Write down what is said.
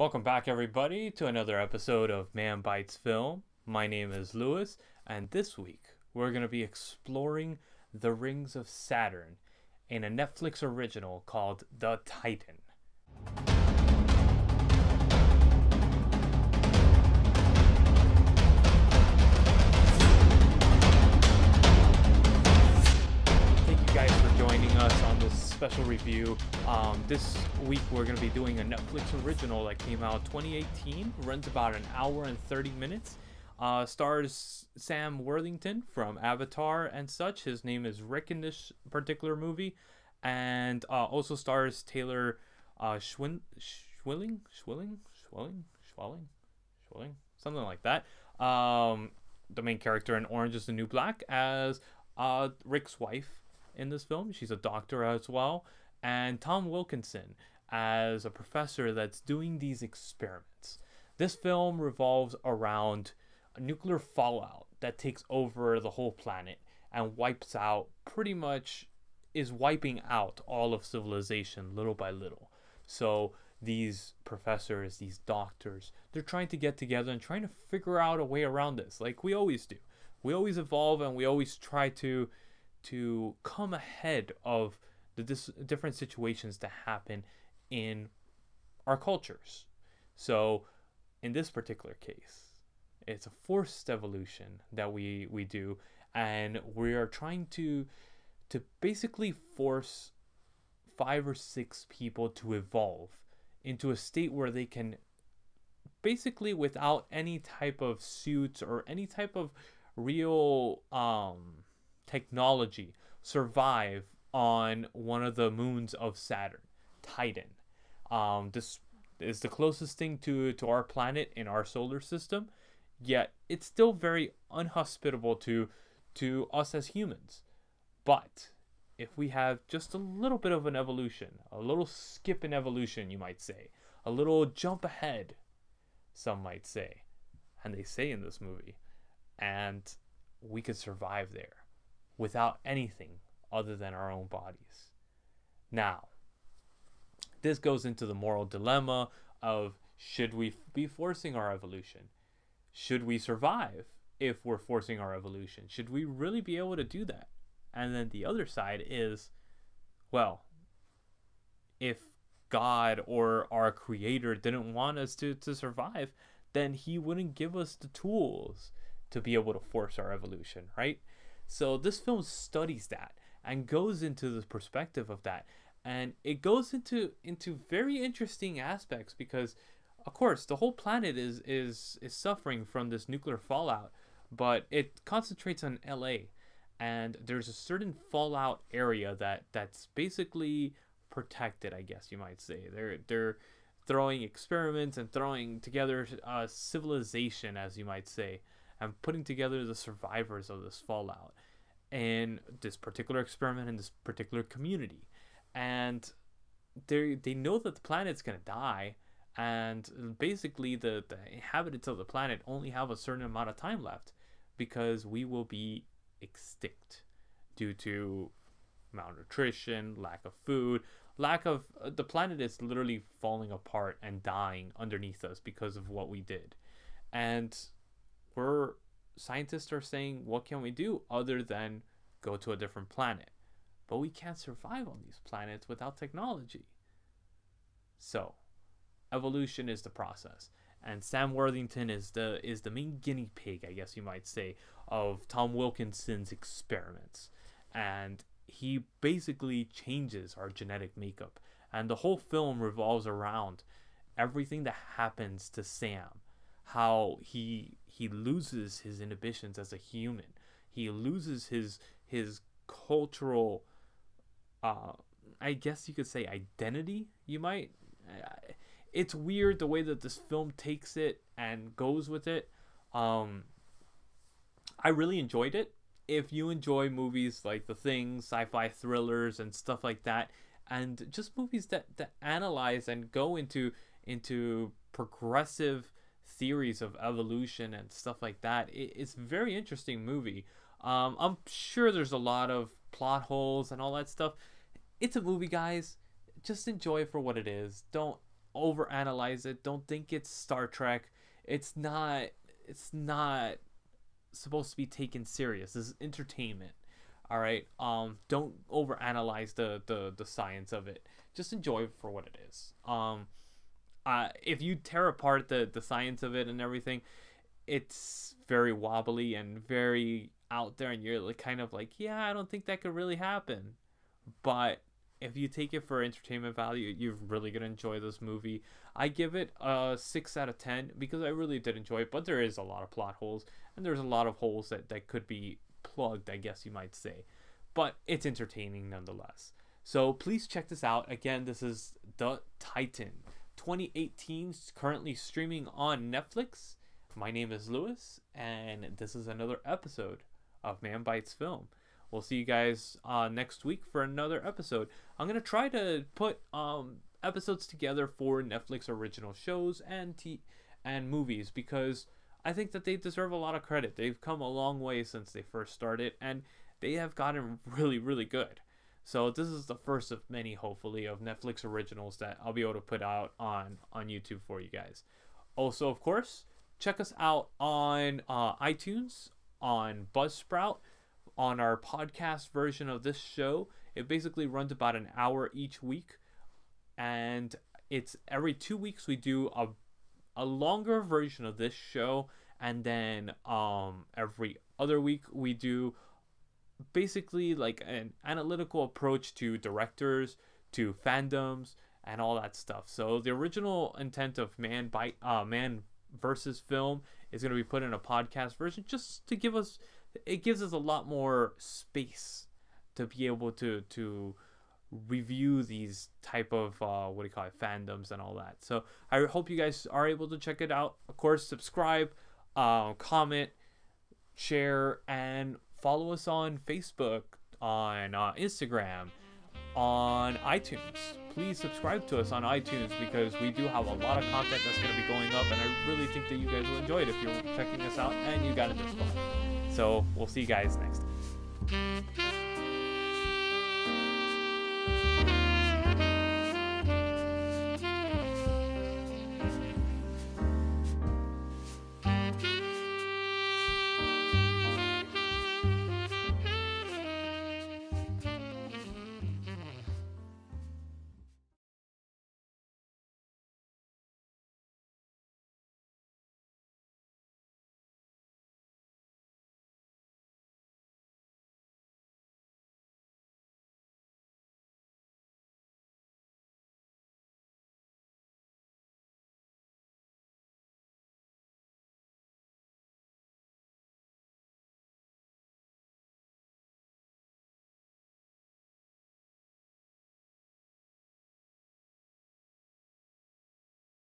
Welcome back, everybody, to another episode of Man Bites Film. My name is Lewis, and this week we're going to be exploring the Rings of Saturn in a Netflix original called The Titan. Thank you guys for joining us on this special review. This week we're going to be doing a Netflix original that came out 2018, runs about an hour and 30 minutes. Stars Sam Worthington from Avatar and such. His name is Rick in this particular movie. And also stars Taylor Schwilling, something like that. The main character in Orange is the New Black as Rick's wife in this film. She's a doctor as well. And Tom Wilkinson as a professor that's doing these experiments. This film revolves around a nuclear fallout that takes over the whole planet and wipes out, pretty much is wiping out all of civilization little by little. So these professors, these doctors, they're trying to get together and trying to figure out a way around this, like we always do. We always evolve and we always try to come ahead of the different situations that happen in our cultures. So in this particular case, it's a forced evolution that we do, and we are trying to basically force 5 or 6 people to evolve into a state where they can basically, without any type of suits or any type of real technology, survive on one of the moons of Saturn, Titan. This is the closest thing to our planet in our solar system, yet it's still very unhospitable to us as humans. But if we have just a little bit of an evolution, a little skip in evolution, you might say, a little jump ahead, some might say, and they say in this movie, and we could survive there without anything other than our own bodies. Now, this goes into the moral dilemma of, should we be forcing our evolution? Should we survive if we're forcing our evolution? Should we really be able to do that? And then the other side is, well, if God or our creator didn't want us to survive, then he wouldn't give us the tools to be able to force our evolution, right? So this film studies that and goes into the perspective of that, and it goes into very interesting aspects, because of course the whole planet is suffering from this nuclear fallout, but it concentrates on LA, and there's a certain fallout area that's basically protected, I guess you might say. They're throwing experiments and throwing together civilization, as you might say, and putting together the survivors of this fallout in this particular experiment in this particular community. And they know that the planet's gonna die, and basically the inhabitants of the planet only have a certain amount of time left, because we will be extinct due to malnutrition, lack of food, the planet is literally falling apart and dying underneath us because of what we did. And scientists are saying, what can we do other than go to a different planet? But we can't survive on these planets without technology. So evolution is the process, and Sam Worthington is the main guinea pig, I guess you might say, of Tom Wilkinson's experiments. And he basically changes our genetic makeup, and the whole film revolves around everything that happens to Sam, how he loses his inhibitions as a human. He loses his cultural, I guess you could say, identity. It's weird the way that this film takes it and goes with it. I really enjoyed it. If you enjoy movies like The Thing, sci-fi thrillers and stuff like that, and just movies that analyze and go into progressive theories of evolution and stuff like that, it's a very interesting movie. I'm sure there's a lot of plot holes and all that stuff. It's a movie, guys. Just enjoy it for what it is. Don't overanalyze it. Don't think it's Star Trek. It's not. It's not supposed to be taken serious. This is entertainment. All right. Don't overanalyze the science of it. Just enjoy it for what it is. If you tear apart the science of it and everything, it's very wobbly and very out there, and you're like kind of like, yeah, I don't think that could really happen. But if you take it for entertainment value, you're really gonna enjoy this movie. I give it a 6 out of 10 because I really did enjoy it, but there is a lot of plot holes and there's a lot of holes that could be plugged, I guess you might say. But it's entertaining nonetheless. So please check this out. Again, this is The Titan 2018, currently streaming on Netflix. My name is Lewis, and this is another episode of Man Bites Film. We'll see you guys next week for another episode. I'm going to try to put episodes together for Netflix original shows and movies, because I think that they deserve a lot of credit. They've come a long way since they first started, and they have gotten really, really good. So this is the first of many, hopefully, of Netflix originals that I'll be able to put out on YouTube for you guys. Also, of course, check us out on iTunes, on Buzzsprout, on our podcast version of this show. It basically runs about an hour each week, and it's every 2 weeks we do a longer version of this show, and then every other week we do basically like an analytical approach to directors, to fandoms, and all that stuff. So the original intent of Man versus Film is going to be put in a podcast version, just to give us, it gives us a lot more space to be able to review these type of fandoms and all that. So I hope you guys are able to check it out. Of course, subscribe, comment, share, and follow us on Facebook, on Instagram, on iTunes. Please subscribe to us on iTunes, because we do have a lot of content that's going to be going up, and I really think that you guys will enjoy it if you're checking us out and you got it this far. So we'll see you guys next time.